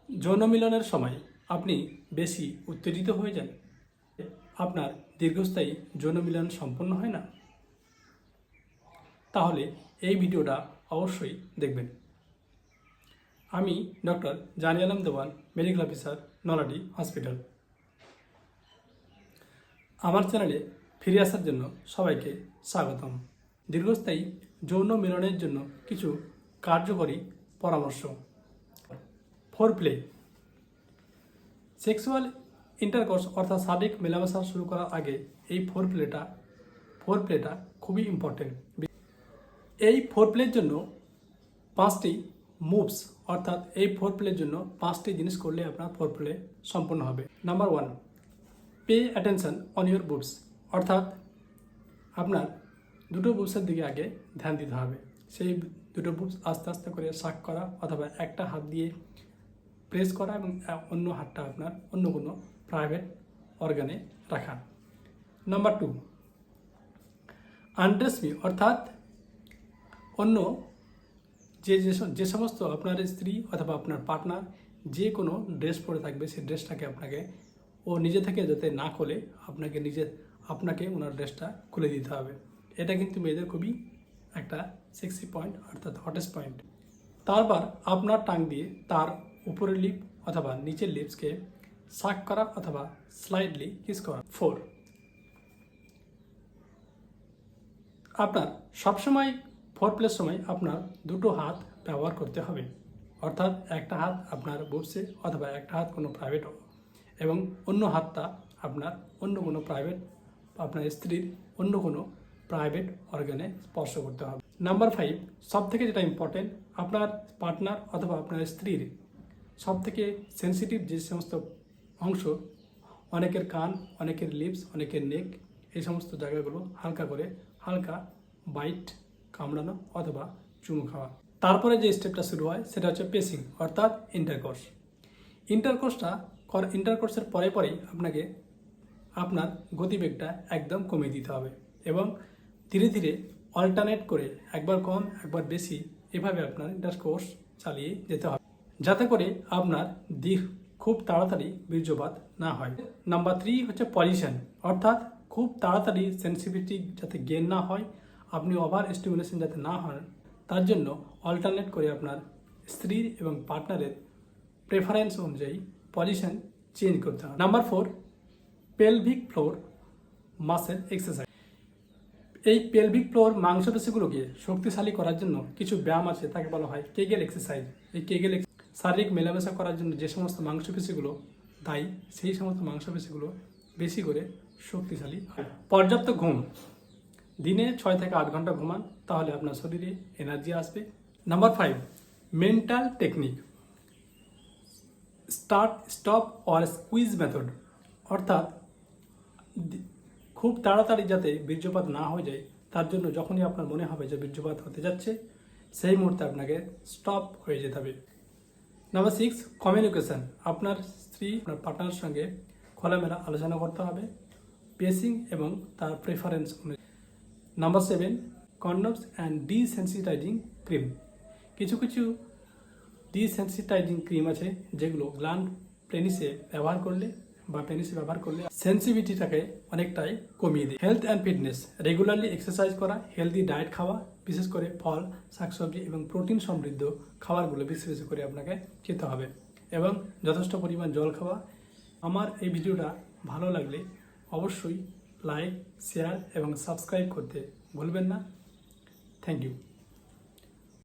যৌন মিলনের সময় আপনি বেশি উত্তেজিত হয়ে যান, আপনার দীর্ঘস্থায়ী যৌন মিলন সম্পন্ন হয় না, তাহলে এই ভিডিওটা অবশ্যই দেখবেন। আমি ডক্টর জানি আলম দেওয়ান, মেডিকেল অফিসার, নলাডি হসপিটাল। আমার চ্যানেলে ফিরে আসার জন্য সবাইকে স্বাগতম। দীর্ঘস্থায়ী যৌন মিলনের জন্য কিছু কার্যকরী পরামর্শ। ফোরপ্লে। সেক্সুয়াল ইন্টারকোর্স অর্থাৎ শারীরিক মেলামেশা শুরু করার আগে এই ফোরপ্লেটা খুবই ইম্পর্টেন্ট। এই ফোরপ্লের জন্য 5টি মুভস অর্থাৎ এই ফোরপ্লের জন্য 5টি জিনিস করলে আপনার ফোরপ্লে সম্পূর্ণ হবে। Number 1, pay attention on your boobs, অর্থাৎ আপনার দুটো বুবসের দিকে আগে ধ্যান দিতে হবে। সেই দুটো বুবস আস্তে আস্তে করে শাক করা অথবা একটা হাত দিয়ে প্রেস করা এবং অন্য হাতটা আপনার অন্য কোনো প্রাইভেট অর্গানে রাখা। নাম্বার 2, আনড্রেস মি, অর্থাৎ অন্য যে সমস্ত আপনার স্ত্রী অথবা আপনার পার্টনার যে কোনো ড্রেস পরে থাকবে সেই ড্রেসটাকে আপনাকে ও নিজে থেকে যাতে না খোলে আপনাকে ওনার ড্রেসটা খুলে দিতে হবে। এটা কিন্তু মেয়েদের খুবই একটা সেক্সি পয়েন্ট অর্থাৎ হটেস্ট পয়েন্ট। তারপর আপনার টাং দিয়ে তার উপরের লিপ অথবা নিচের লিপসকে সাক করা অথবা স্লাইডলি কিস করা। 4, আপনার সবসময় ফোরপ্লের সময় আপনার দুটো হাত ব্যবহার করতে হবে, অর্থাৎ একটা হাত আপনার বুবসে অথবা একটা হাত কোনো প্রাইভেট এবং অন্য হাতটা আপনার অন্য কোনো প্রাইভেট আপনার স্ত্রীর অন্য কোনো প্রাইভেট অর্গানে স্পর্শ করতে হবে। নাম্বার 5, সব থেকে যেটা ইম্পর্টেন্ট, আপনার পার্টনার অথবা আপনার স্ত্রীর সব থেকে সেন্সিটিভ যে সমস্ত অংশ, অনেকের কান, অনেকের লিপস, অনেকের নেক, এই সমস্ত জায়গাগুলো হালকা বাইট, কামড়ানো অথবা চুমু খাওয়া। তারপরে যে স্টেপটা শুরু হয় সেটা হচ্ছে পেসিং অর্থাৎ ইন্টারকোর্সের পরেই আপনাকে আপনার গতিবেগটা একদম কমিয়ে দিতে হবে এবং ধীরে ধীরে অল্টারনেট করে একবার কম একবার বেশি এভাবে আপনার ইন্টারকোর্স চালিয়ে যেতে হবে, যাতে করে আপনার খুব তাড়াতাড়ি বীর্যপাত না হয়। নাম্বার 3 হচ্ছে পজিশন, অর্থাৎ খুব তাড়াতাড়ি সেন্সিটিভিটি যাতে গেন না হয়, আপনি ওভার স্টিমুলেশন যাতে না হন, তার জন্য অল্টারনেট করে আপনার স্ত্রীর এবং পার্টনারের প্রেফারেন্স অনুযায়ী পজিশন চেঞ্জ করতে হবে। Number 4, pelvic floor muscle exercise. এই পেলভিক ফ্লোর মাংসপেশিগুলোকে শক্তিশালী করার জন্য কিছু ব্যায়াম আছে, তাকে বলা হয় কেগেল এক্সারসাইজ। এই কেগেল শারীরিক মেলামেশা করার জন্য যে সমস্ত মাংসপেশিগুলো দায়ী, সেই সমস্ত মাংসপেশিগুলো বেশি করে শক্তিশালী হয়। পর্যাপ্ত ঘুম, দিনে 6 থেকে 8 ঘন্টা ঘুমান, তাহলে আপনার শরীরে এনার্জি আসবে। Number 5, mental technique, start, stop or squeeze method, অর্থাৎ খুব তাড়াতাড়ি যাতে বীর্যপাত না হয়ে যায়, তার জন্য যখনই আপনার মনে হবে যে বীর্যপাত হতে যাচ্ছে, সেই মুহূর্তে আপনাকে স্টপ হয়ে যেতে হবে। নাম্বার 6, কমিউনিকেশন, আপনার স্ত্রী আপনার পার্টনারের সঙ্গে খোলামেলা আলোচনা করতে হবে পেসিং এবং তার প্রেফারেন্স অনুযায়ী। Number 7, condoms and desensitising cream. কিছু ডিসেন্সিটাইজিং ক্রিম আছে যেগুলো গ্ল্যান্ড পেনিসে ব্যবহার করলে সেন্সিটিভিটিটাকে অনেকটাই কমিয়ে দেয়। Health and fitness, regularly exercise করা, হেলদি ডায়েট খাওয়া, বিশেষ করে ফল, শাকসবজি এবং প্রোটিন সমৃদ্ধ খাবারগুলো বেশি বেশি করে আপনাকে খেতে হবে এবং যথেষ্ট পরিমাণ জল খাওয়া। আমার এই ভিডিওটা ভালো লাগলে অবশ্যই লাইক, শেয়ার এবং সাবস্ক্রাইব করতে ভুলবেন না। Thank you.